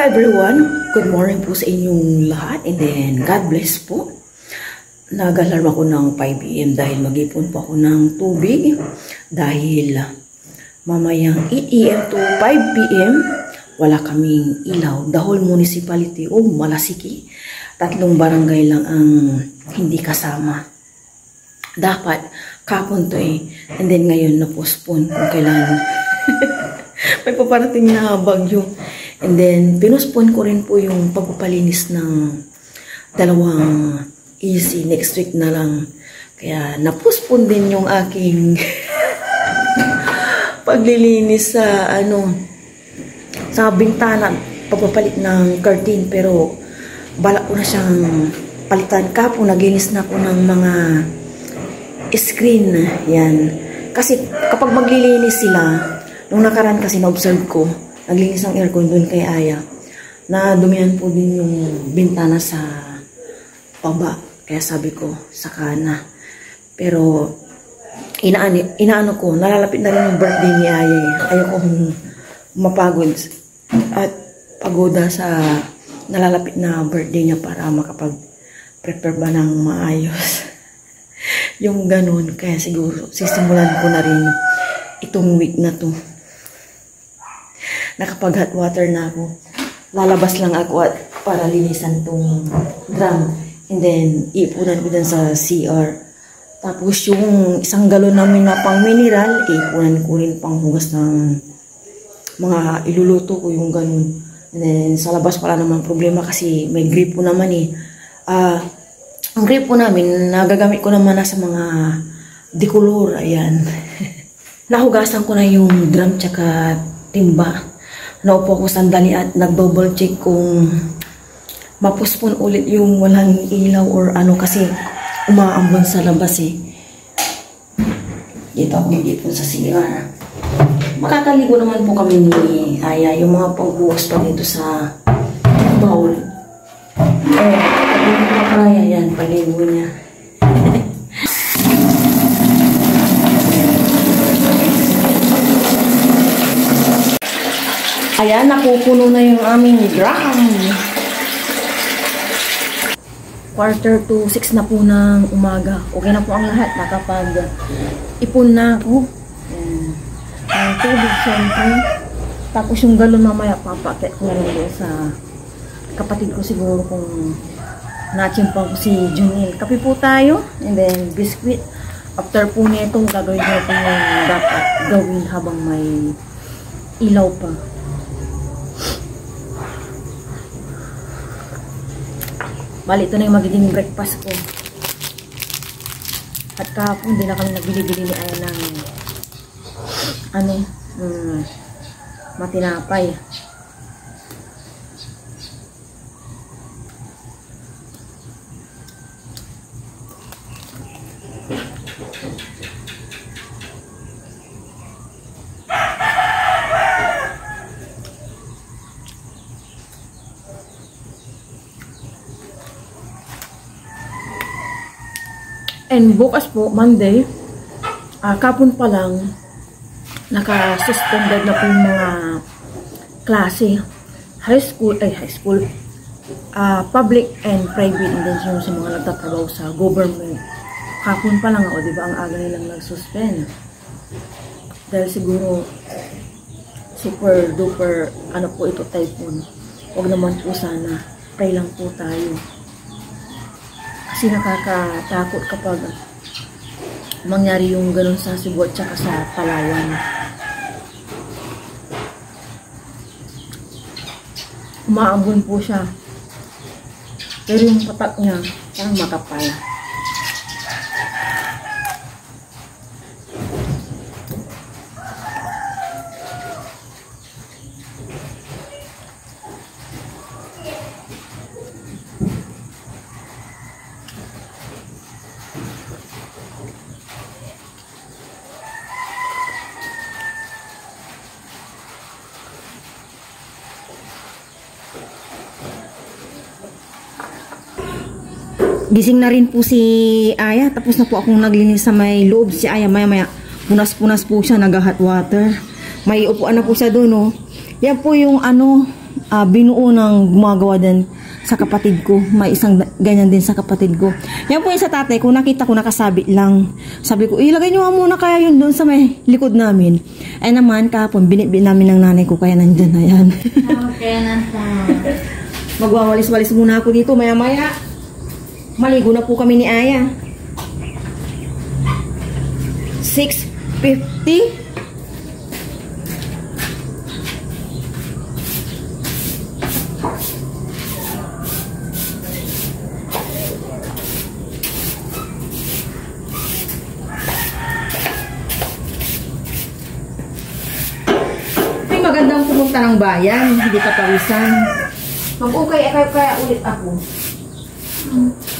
everyone, good morning po sa inyong lahat and then God bless po. Nag-alarm ako ng 5 AM dahil mag-ipon po ako ng tubig dahil mamayang 8 AM to 5 PM wala kaming ilaw. The whole municipality o Malasiki, 3 barangay lang ang hindi kasama. Dapat kapon to and then ngayon na-postpone kung kailan. May paparating na bagyo. And then, pinuspon ko rin po yung pagpapalinis ng 2 EC next week na lang. Kaya, napuspon din yung aking paglilinis sa, sa bintana, pagpapalit ng curtain. Pero, balak ko na siyang palitan. Kapo, naglinis na ako ng mga screen. Yan. Kasi, kapag maglilinis sila, nung nakaraan kasi na-observe ko, naglinis ng aircon doon kay Aya, na dumihan po din yung bintana sa baba. Kaya sabi ko, saka na. Pero, inaano ko, nalalapit na rin yung birthday ni Aya. Ayokong mapagod at pagoda sa nalalapit na birthday niya para makapag-prepare ba ng maayos. Yung ganun. Kaya siguro, sisimulan ko na rin itong week na to. Nakapag hot water na ako. Lalabas lang ako at para linisan tong drum. And then, ipunan ko dyan sa CR. Tapos yung 1 galon namin na pang mineral, ipunan ko rin pang hugas ng mga iluluto ko yung ganun. And then, sa labas wala naman problema kasi may gripo naman ang gripo namin, nagagamit ko naman na sa mga decolor. Ayan. Nahugasan ko na yung drum tsaka timba. Naupo ako sandali at nag-double check kung mapuspon ulit yung walang ilaw or ano kasi umaambon sa labas Dito ako mag-ipon sa CR. Makakaligo naman po kami ni Aya. Yung mga pagbuhos pa dito sa bowl. Pag-ligo na kaya yan, paligo niya. Ayan, napupuno na yung aming drum. 5:45 na po ng umaga. Okay na po ang lahat. Nakapag-ipon na ako. Ang tubig, syempre. Tapos yung galon mamaya, papakit ko na rin sa kapatid ko siguro kung nachimpang ko si Junil. Kape po tayo. And then, biscuit. After po nito, gagawin ko po yung dapat gawin habang may ilaw pa. Bali, ito na yung magiging breakfast ko. At kahapon, hindi na kami nagbili-bili ni Aya ng matinapay. And bukas po, Monday, kapon pa lang, naka-suspended na po yung mga klase. High school, public and private, and then yung sa mga nagtatrabaho sa government. Kapon pa lang ako, diba, ang aga nilang nag-suspend. Dahil siguro, super duper, po ito, typhoon. Huwag naman po sana, pray lang po tayo. Kasi nakakatakot kapag mangyari yung ganun sa Cebu at saka sa Palawan. Umaambon po siya. Pero yung patak niya, parang makapal. Gising na rin po si Aya. Tapos na po akong naglinis sa may loob. Si Aya maya-maya punas-punas po siya, nag-hot water. May upuan na po siya doon, oh. Yan po yung binuo ng gumagawa din sa kapatid ko. May isang ganyan din sa kapatid ko. Yan po yung sa tatay ko, nakita ko nakasabit lang. Sabi ko, ilagay nyo nga muna kaya yun doon sa may likod namin. Ay naman, kahapon, binitbit namin ng nanay ko, kaya nandyan na yan. Okay na sa. Magwawalis-walis muna ako dito, maya-maya. Maligo na po kami ni Aya. 6:50. Magandang pumunta ng bayan, hindi ka pawisan. Mag-ukay kaya ulit ako.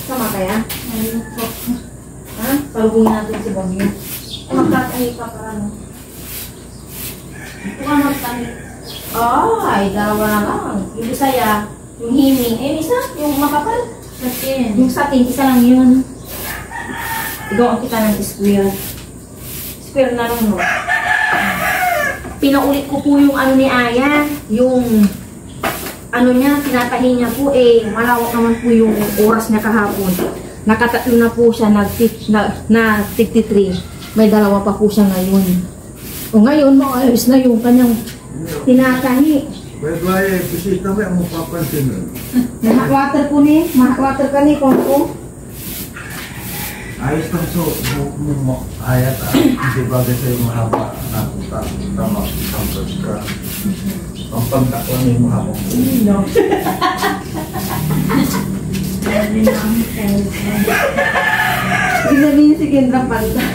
Sama kaya? Ha? Palugin natin si Bagyo. Magtatahi ka para no? Ito ka magtahi. Ay, dalawa na lang. Yung Bisaya, yung himing. Isa, yung makapal. Satin. Yung satin, isa lang yun. Igawa kita ng square. Square na lang, no? Pinaulit ko po yung ano ni Aya, yung ano niya, tinatahi niya po malawak naman po yung oras niya kahapon. Nakatatlo na po siya na 53. May dalawa pa po siya ngayon. O ngayon, maayos na yung kanyang tinatahi. Baik-baik, bisita mo ang mapapansin nun. Mahak-water po ni, mahak-water ka ni, Kongko. Ayos lang so, ayat hindi bagay sa'yo mahaba na tama ang pagka. Ang pagkakon yung mahaba. No. Isabihin si Kendra Panta.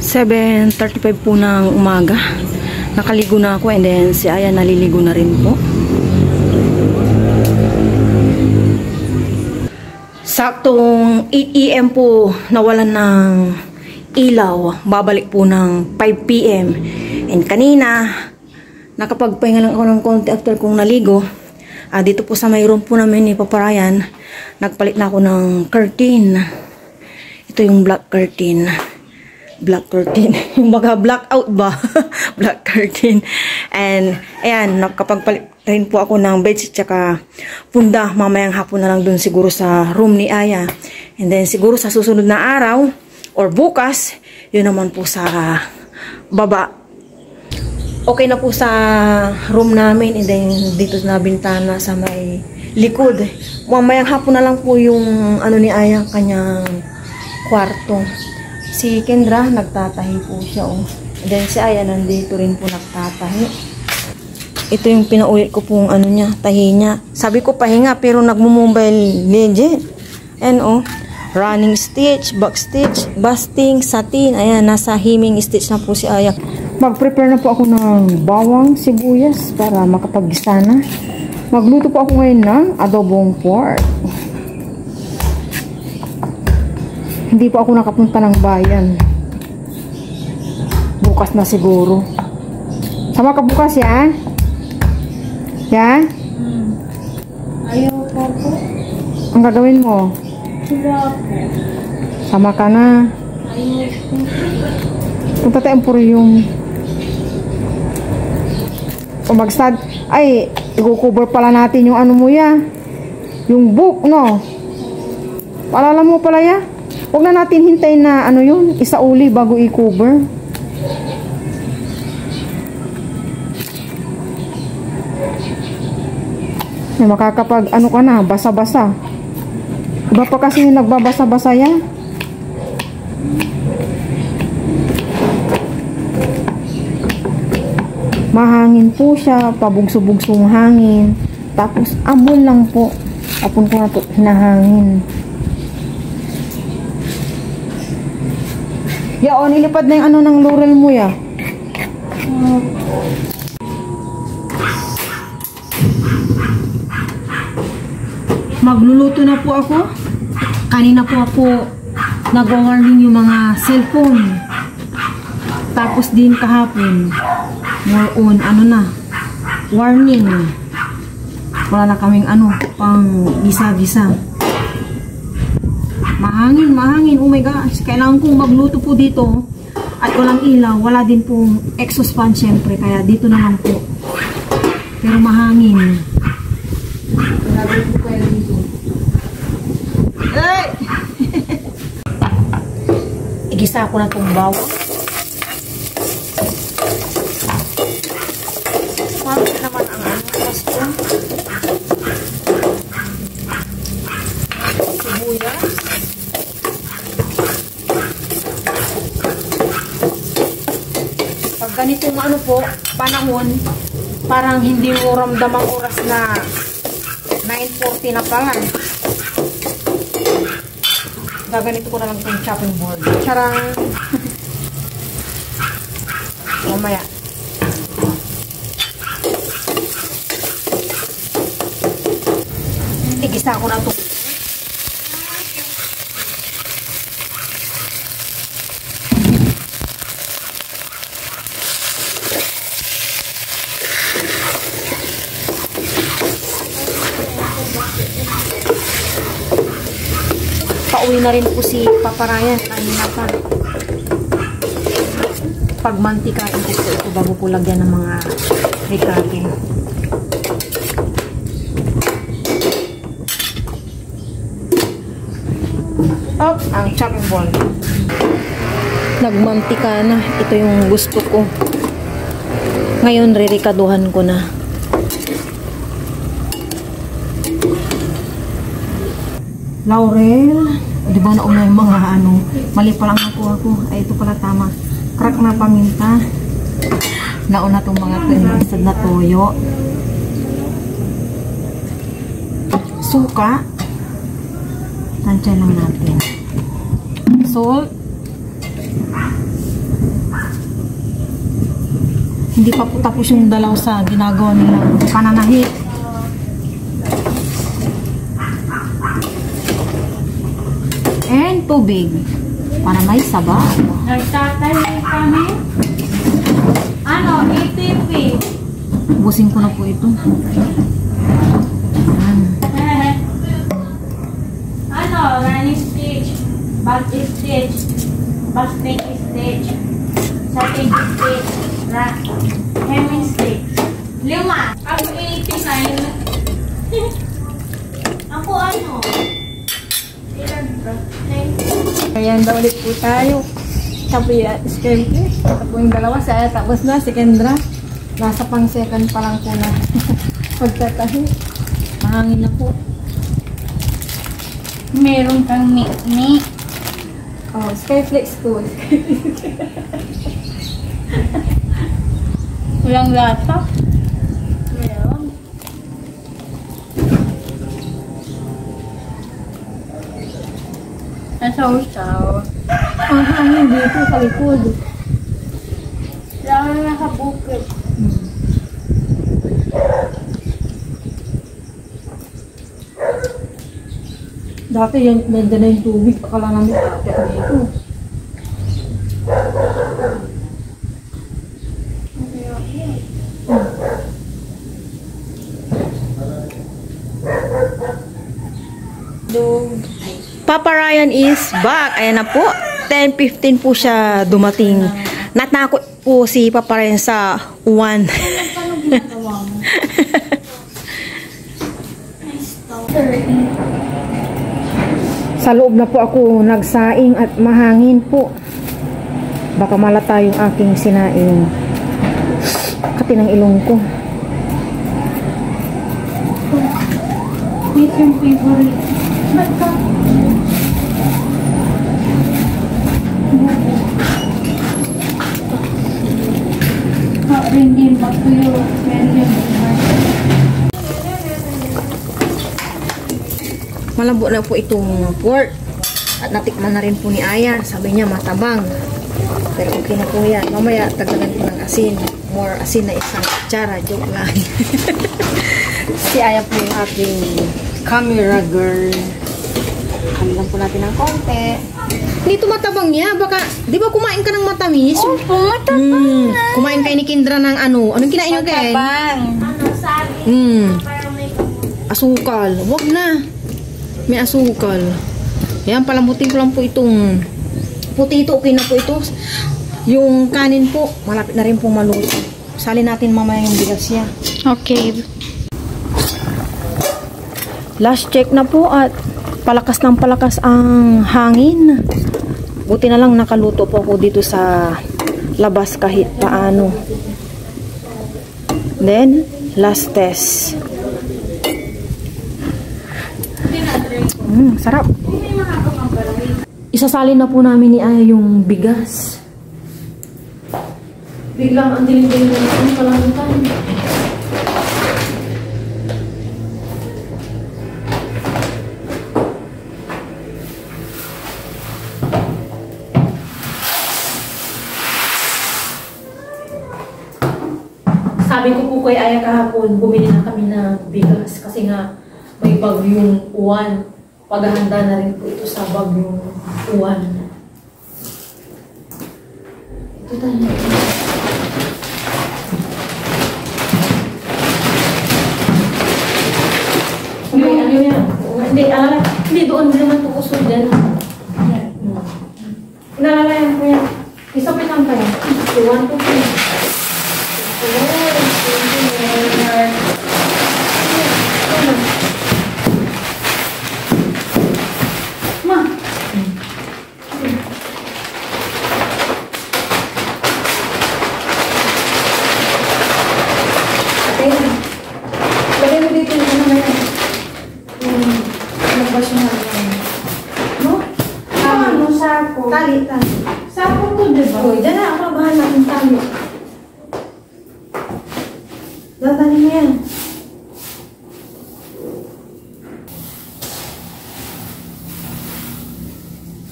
7:35 po ng umaga. Nakaligo na ako and then si Aya naliligo na rin po. Saktong 8 AM po nawalan ng ilaw. Babalik po ng 5 PM. And kanina, nakapagpahinga lang ako ng konti after kong naligo. Dito po sa may room po namin ni Papa Ryan, nagpalit na ako ng curtain. Ito yung black curtain. Black curtain. Yung mga blackout ba? Black curtain. And, ayan, nakapagpalit rin po ako ng bedsheet tsaka punda. Mamayang hapon na lang dun siguro sa room ni Aya. And then, siguro sa susunod na araw or bukas, yun naman po sa baba. Okay na po sa room namin. And then, dito na bintana sa may likod. Mamayang hapon na lang po yung ano ni Aya, kanyang kwarto. Si Kendra, nagtatahi po siya. Oh. And then si Aya, nandito rin po nagtatahi. Ito yung pinaulit ko pong ano niya, tahi niya. Sabi ko pahinga, pero nagmo-mobile legend. And oh, running stitch, back stitch, basting, satin. Ayan, nasa heming stitch na po si Aya. Mag-prepare na po ako ng bawang, sibuyas para makapag-gisa na. Magluto po ako ngayon ng adobong pork. Hindi po ako nakapunta ng bayan. Bukas na siguro. Sama ka bukas, ya? Ya? Ayaw po po. Ang gagawin mo? Sila po. Sama ka na. Ayaw po. Punta tayo Emporium. O magsad. Ay, i-cover pala natin yung ano mo ya. Yung book, no? Paalala mo pala ya. Huwag na natin hintayin na ano yun, isauli bago i-cover. Makakapag ano ka na, basa-basa. Iba pa kasi yung nagbabasa-basa yan. Mahangin po siya, pabugso-bugsong hangin. Tapos ambon lang po. Apon ko na ito, hinahangin. Ya, o, nilipad na yung ano ng laurel mo, ya. Magluluto na po ako. Kanina po ako nag-warning yung mga cellphone. Tapos din kahapon, more on, ano na, warning. Wala na kaming ano, pang gisa-gisa. Mahangin, mahangin. Oh my gosh. Kailangan kong magluto po dito. At walang ilaw, wala din pong exhaust fan syempre, kaya dito na lang po. Pero mahangin. Lagay po kayo dito. Ay! Igisa ko na itong bawang. Bakit naman ang pasto? Sibuyas. Pag ganitong ano po, panahon, parang hindi mo ramdam ang oras na 9:40 na pala. Gaganito ko na lang itong chopping board. Charang! Mamaya. Igisa ko na ito. Pauwi na rin po si Papa Ryan. Kanina pa. Pagmantikain ko po ito bago po lagyan ng mga rikake. Oh, ang chopping board. Nagmantika na. Ito yung gusto ko. Ngayon, ririkaduhan ko na. Laurel. Di ba nauna yung mga ano. Mali pa lang nakuha ko. Ay, ito pala tama. Crack na paminta. Nauna itong mga tinasad na toyo. Suka. Tansya lang natin. Salt. Hindi pa po tapos yung dalaw sa ginagawa nilang pananahit. And tubig. Para may sabaw. Nagtatayo kami. Ano? ATP. Ubusin ko na po ito. Ano? Running stage. Back stage. Basket stage. Sausage stage. Hemming stage. 5. Ako 89. Ako ano? Ayan daw ulit po tayo. Sabi siyempre. Ito po yung dalawa. Saya tapos na. Si Kendra. Nasa pang second pa lang po na. Pagtatahi. Mahangin na po. Meron kang mi. Oh, Skyflex po. Walang lata. Meron. Nasa usaw. Ang hangin dito sa likod. Lang nakabukid. Dati yan, nandiyan na yung tubig. Akala namin dati dito. Papa Ryan is back. Ayan na po. 10:15 po siya dumating. Natakot po si Papa Ryan sa 1. Paano ginagawa mo? Sa loob na po ako nagsaing at mahangin po. Baka malata yung aking sinaing. Kati ng ilong ko. What's your favorite? Ba't ka? Bring din back to your medium. Malabo na po itong pork. At natikman na rin po ni Aya. Sabi niya matabang. Pero okay na po yan. Mamaya tagdagan ko ng asin. More asin na isang kutsara. Joke lang. Si Aya po yung aking camera girl. Hamilan po natin ng konti. Dito matabang niya. Baka, di ba kumain ka ng matamis? Opo, matabang na. Kumain kayo ni Kendra ng ano. Anong kinain nyo, Ken? Matabang. Ano, sabi? Parang may Asukal. Wag na. May asukal. Yan, palambutin ko lang po itong puti ito. Okay na po ito. Yung kanin po, malapit na rin pong maluto. Salin natin mamaya yung bigas niya. Okay. Last check na po at palakas ng palakas ang hangin. Buti na lang nakaluto po ako dito sa labas kahit paano. Then, last test. Sarap. Isasalin na po namin ni Aya yung bigas. Biglang ang dilim-dilim na ang kalangutan. Sabi ko po kay Aya kahapon, bumili na kami ng bigas kasi nga may bagyong uwan. Paghahanda na rin po ito sa bagyong uwan. Ito tayo. Hindi, ano yan? Hindi, hindi doon naman ito usod dyan. Nalalayan ko yan. Isapit lang tayo. 1, 2, 3. Tali. Sako to, diba? O, dyan na, ako bahan natin tali. Dadali mo yan.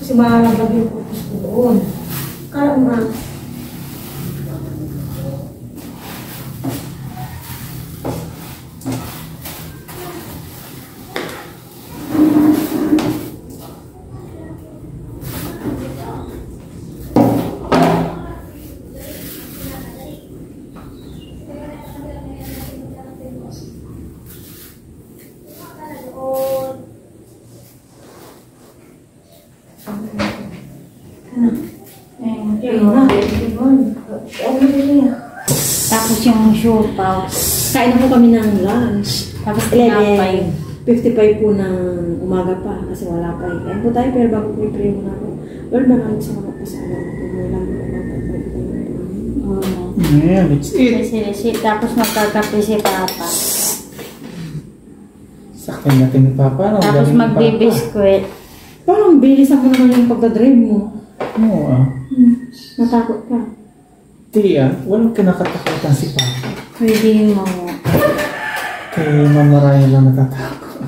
Kasi malalaglag yung pupus ko doon. Kala mo nga. Tapos yung siopaw. Kain na po kami ng lunch. Tapos 11:55 po ng umaga pa kasi wala pa eh. Kain po tayo pero bago po i-pray muna po. Lord, maraming salamat po sa alam ko. Maraming Yeah, let's eat. Resi. Tapos magkakape si Papa. Sakay natin ni Papa. Tapos magbe-biscuit. Parang bilis ako naman yung pagdadrive mo. Oo ah. Natakot ka. Tia, walang kinakatakutan si Papa. Pwede mo. Kay Mama Raya lang natatakot.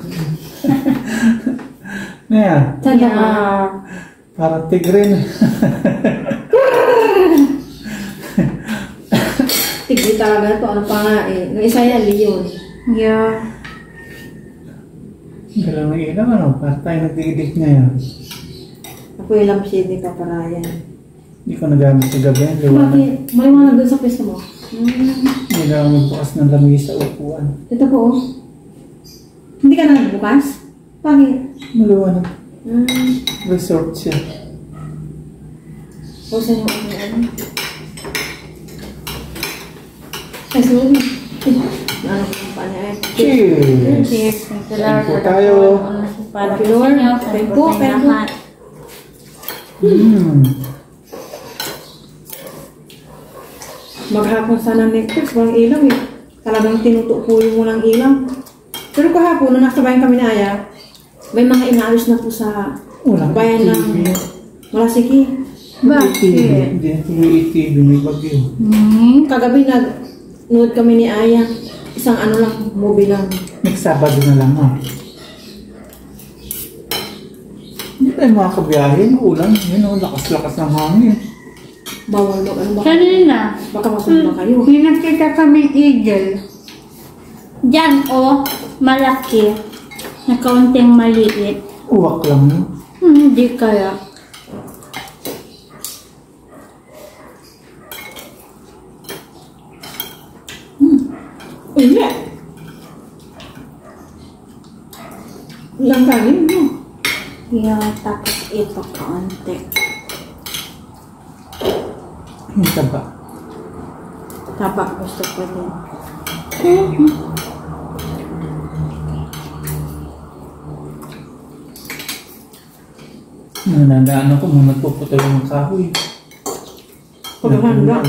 Naya, Saan ka? parang tigre na. Tigli talaga ito. Ano pa nga eh. Nung isa yan, Leon. Yeah. Galaw na ilaw, ano? Para tayo nagdidik ngayon. Ako yung lampshade ni Papa Ryan. Hindi ko nagamit sa gabi. Liwanag. Bakit? Maliwanag doon sa pwesto mo. Hindi lang magbukas ng lamig sa upuan. Ito po oh. Hindi ka na nagbukas? Bakit? Maliwanag. Resort siya. O saan yung ano? Ay, sorry. Ano ko pa niya eh. Cheers! Cheers. Kain po tayo. Para Thank you, Lord. Thank you, thank you. Maghapon sana next walang ilaw eh. Talagang tinutukoy mo lang ilaw. Pero kahapon, nung nasa bayan kami na Aya, may mga inaayos na po sa bayan ng Malasiki. Bakit? Hindi tuloy ATV, may bagyo. Kagabi nag-nood kami ni Aya. Isang ano lang, movie lang. Next Sabado na lang ha. Hindi tayo makakabiyahin. Ulan. Yun o, lakas-lakas ng hangin. Bawal daw. Ano ba? Kanina. Baka masumba kayo. May nakita kami eagle. Diyan malaki. Na kaunting maliit. Uwak lang yun. Hindi kaya. Hindi. Ilang kanin mo? Yeah, tapos ito kaunti. Ang taba. Taba gusto ko din. Nanandaan ako nung nagpuputol ng kahoy. Paghahanda.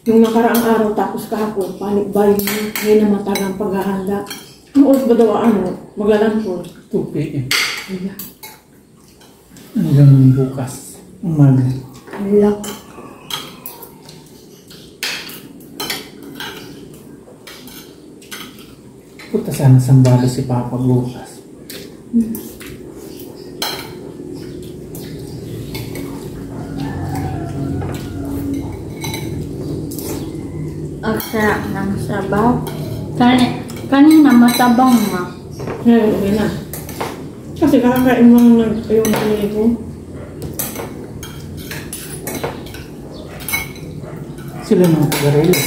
Yung nakaraang araw tapos kahapon, panic buying na. Ngayon na matagang paghahanda. Ang oras ba daw maglalangkod? 2 p.m. Ayan. Hanggang bukas. Umaga. Alak. Puta sana sambalo si Papa bukas. Ang sarap ng sabaw. Kanina matabang ma. Ngayon, okay na. Kasi kakakain mo yung pinili ko. Sila mga taga-relis.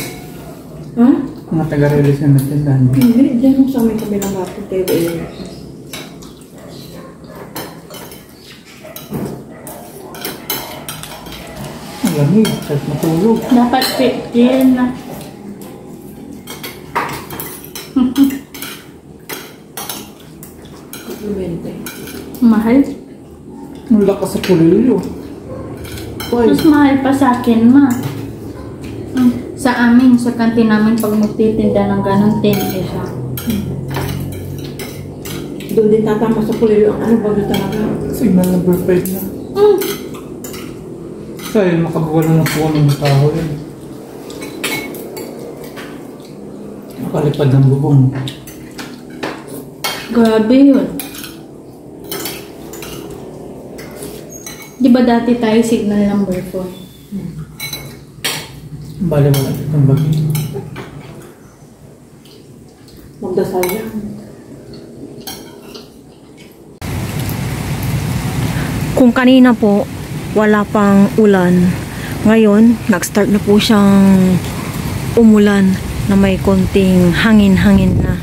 Ha? Mga taga-relis na natindahan mo. Hindi, dyan sa may kabilang bato tayo ba yun? Ang lamig. Kahit matulog. Dapat pitin na. Komplemente. Mahal. Ang lakas sa pulilo. Mas mahal pa sa akin ma. Sa amin, sa kantin namin, pag magtitinda ng ganun, 10 isa. Doon din tatama sa pulilo ang ano bago talaga. Signal number 5 na. Sayang makabuwala ng puwan ng tao yun. Nakalipad ng bubong. Grabe yun. Di ba dati tayo signal number 4? Bale wala ng bagay. Magdasal yan. Kung kanina po, wala pang ulan. Ngayon, nag-start na po siyang umulan na may konting hangin-hangin na.